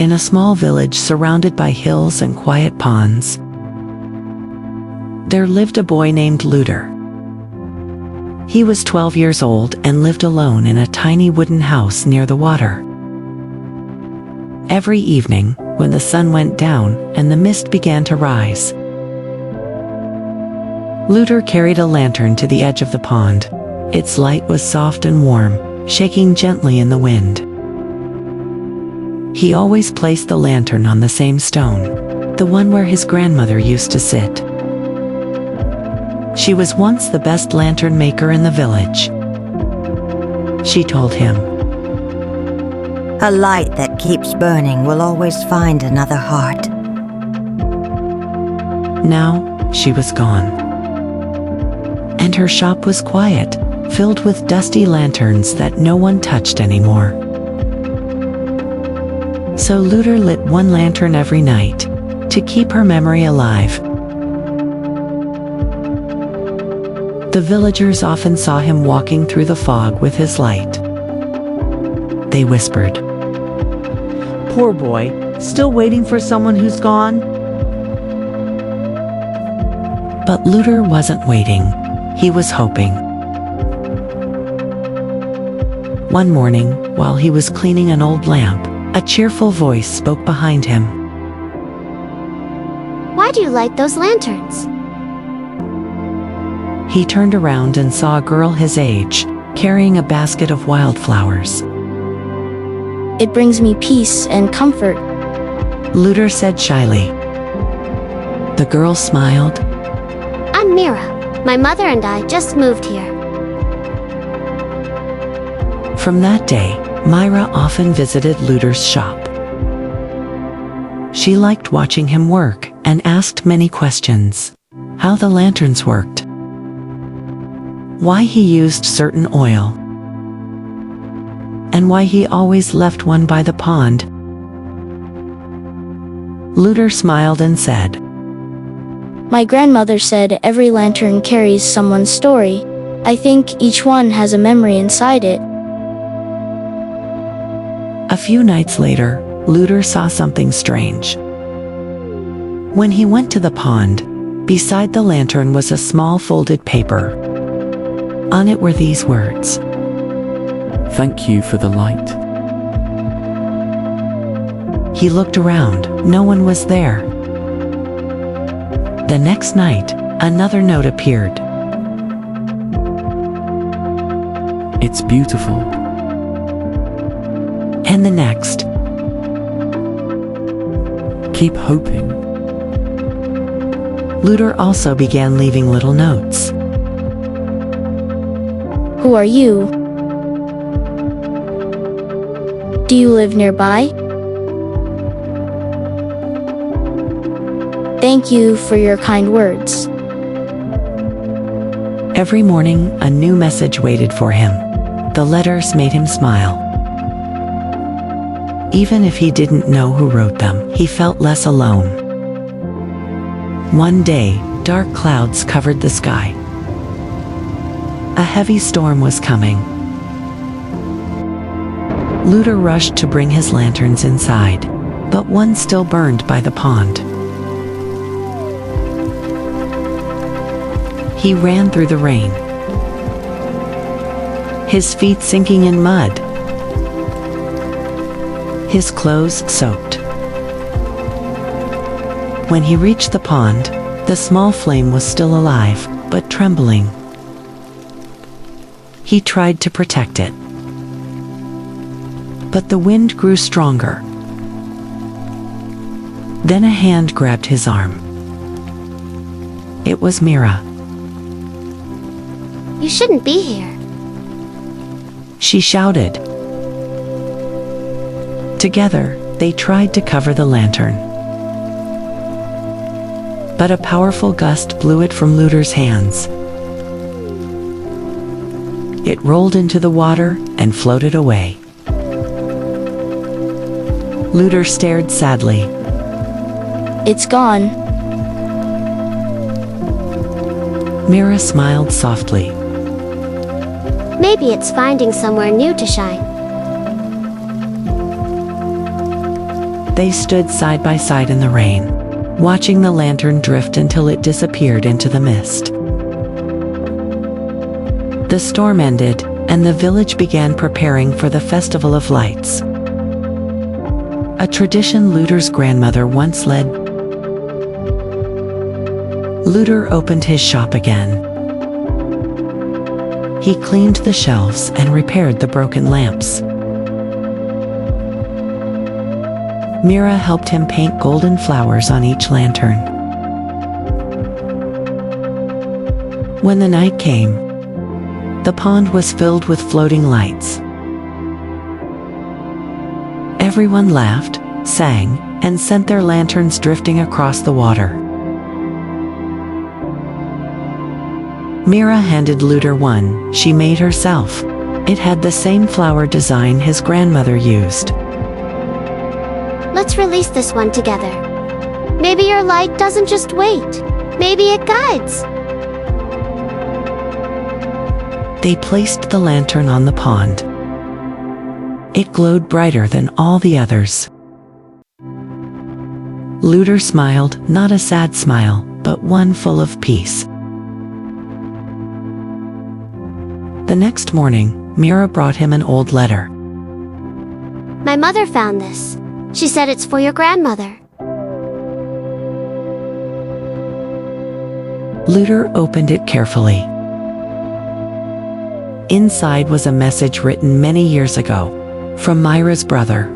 in a small village surrounded by hills and quiet ponds, there lived a boy named Luter. He was 12 years old and lived alone in a tiny wooden house near the water. Every evening, when the sun went down and the mist began to rise, Luter carried a lantern to the edge of the pond. Its light was soft and warm, shaking gently in the wind. He always placed the lantern on the same stone, the one where his grandmother used to sit. She was once the best lantern maker in the village. She told him, "A light that keeps burning will always find another heart." Now, she was gone. And her shop was quiet, filled with dusty lanterns that no one touched anymore. So Luter lit one lantern every night, to keep her memory alive. The villagers often saw him walking through the fog with his light. They whispered, "Poor boy, still waiting for someone who's gone?" But Luter wasn't waiting. He was hoping. One morning, while he was cleaning an old lamp, a cheerful voice spoke behind him. "Why do you light those lanterns?" He turned around and saw a girl his age, carrying a basket of wildflowers. "It brings me peace and comfort," Luter said shyly. The girl smiled. "I'm Mira. My mother and I just moved here." From that day, Myra often visited Luter's shop. She liked watching him work and asked many questions. How the lanterns worked, why he used certain oil, and why he always left one by the pond. Luter smiled and said, "My grandmother said every lantern carries someone's story. I think each one has a memory inside it." A few nights later, Luter saw something strange. When he went to the pond, beside the lantern was a small folded paper. On it were these words, "Thank you for the light." He looked around. No one was there. The next night, another note appeared. "It's beautiful." And the next, "Keep hoping." Luter also began leaving little notes. "Who are you? Do you live nearby? Thank you for your kind words." Every morning, a new message waited for him. The letters made him smile. Even if he didn't know who wrote them, he felt less alone. One day, dark clouds covered the sky. A heavy storm was coming. Luter rushed to bring his lanterns inside, but one still burned by the pond. He ran through the rain, his feet sinking in mud, his clothes soaked. When he reached the pond, the small flame was still alive, but trembling. He tried to protect it, but the wind grew stronger. Then a hand grabbed his arm. It was Mira. "You shouldn't be here." She shouted. Together, they tried to cover the lantern. But a powerful gust blew it from Luter's hands. It rolled into the water and floated away. Luter stared sadly. "It's gone." Mira smiled softly. "Maybe it's finding somewhere new to shine." They stood side by side in the rain, watching the lantern drift until it disappeared into the mist. The storm ended, and the village began preparing for the Festival of Lights. A tradition Luter's grandmother once led. Luter opened his shop again. He cleaned the shelves and repaired the broken lamps. Mira helped him paint golden flowers on each lantern. When the night came, the pond was filled with floating lights. Everyone laughed, sang, and sent their lanterns drifting across the water. Mira handed Luter one she made herself. It had the same flower design his grandmother used. Let's release this one together. Maybe your light doesn't just wait. Maybe it guides. They placed the lantern on the pond. It glowed brighter than all the others. Luter smiled, not a sad smile, but one full of peace. The next morning, Mira brought him an old letter. My mother found this. She said it's for your grandmother. Luter opened it carefully. Inside was a message written many years ago, from Myra's brother.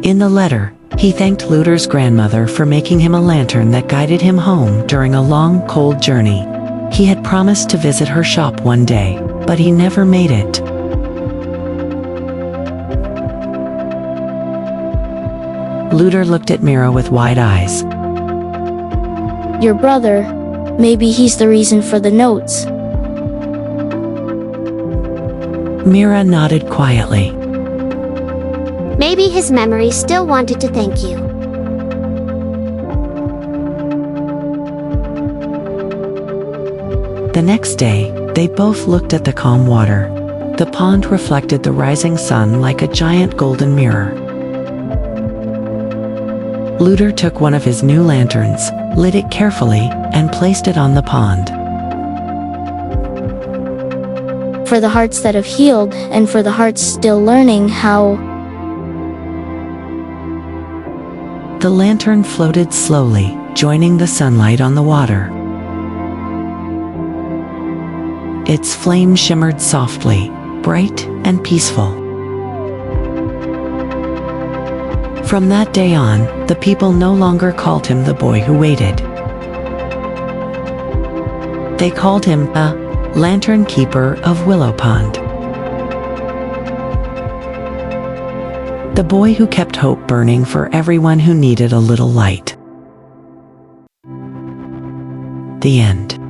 In the letter, he thanked Luter's grandmother for making him a lantern that guided him home during a long, cold journey. He had promised to visit her shop one day, but he never made it. Luter looked at Mira with wide eyes. Your brother, maybe he's the reason for the notes. Mira nodded quietly. Maybe his memory still wanted to thank you. The next day, they both looked at the calm water. The pond reflected the rising sun like a giant golden mirror. Luter took one of his new lanterns, lit it carefully, and placed it on the pond. For the hearts that have healed, and for the hearts still learning how. The lantern floated slowly, joining the sunlight on the water. Its flame shimmered softly, bright and peaceful. From that day on, the people no longer called him the boy who waited. They called him a lantern keeper of Willow Pond. The boy who kept hope burning for everyone who needed a little light. The end.